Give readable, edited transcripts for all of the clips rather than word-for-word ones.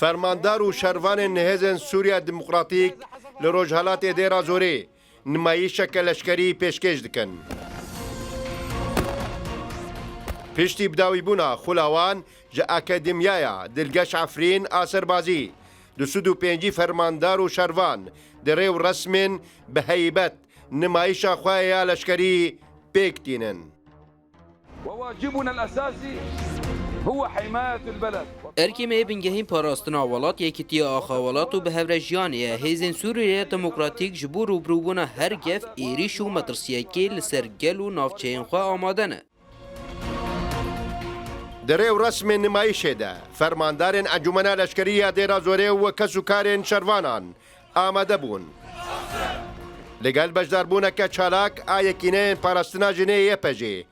فرماندار و شەروانên nehêzên Sûriya Demokratîk li Rojhilatê Dêra Zorê nimayişeke leşkerî pêşkêş dikin. Piştî bidawîbûna xulawan ji Akademiyaya Dilgeş Efrîn a Serbazî, 25 fermandar û şervan di rêw resmên bi heybet nimayişa xwe ya leşkerî pêk tînin. وواجبنا الأساسي هو حماية البلد. ارکیمه بنگهین پاراستنا ولات یکیتی آخا ولات و به هفرجیانیه هیزن سوریه دموکراتیک جبور و بروبونا هر گف ایریش و مترسیکی لسر گل و نافچین خواه آماده نه. Di rêw resmên nimayişê de fermandarên Encûmena Leşkeriya Dêra Zorê û kesukarên şervanan amade bûn. Li gel bejdarbûneke çalak a yekîneyên parastina jinê yê pejê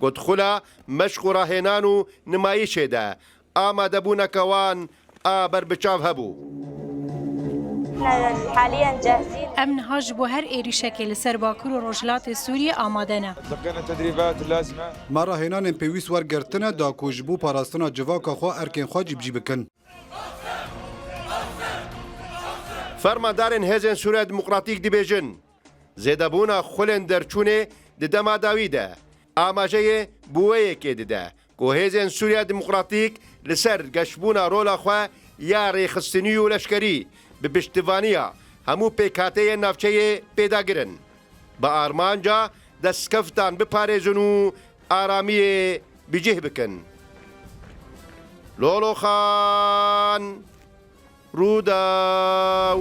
gotxula meşq û rahênan û nimayişê de amadebûneke wan a berbiçav hebû. حاليا جاهزين. ام نهاج بو هر êrişekê li ser Bakur û Rojhilatê Sûriyê amade ne. تلقينا التدريبات اللازمة. ما راهێنانên pêwîst wergirtine da ku ji bo parastina civaka xwe erkên xwe cîbcî bikin. Fermandarên hêzên Sûriya Demokratîk dibêjin zêdebûna xulên derçûnê di dema dawî de amajeyê bûweyekê dide ku hêzên Sûriya Demokratîk li ser geşbûna rola xwe ya rêxistinî û leşkerî bi piştîvaniya hemû pêkhateyên navçeyê pêdagirin. Bi armanca destskeftan biparêzin û aramiyê bicih bikin. Loloxan Rûdaw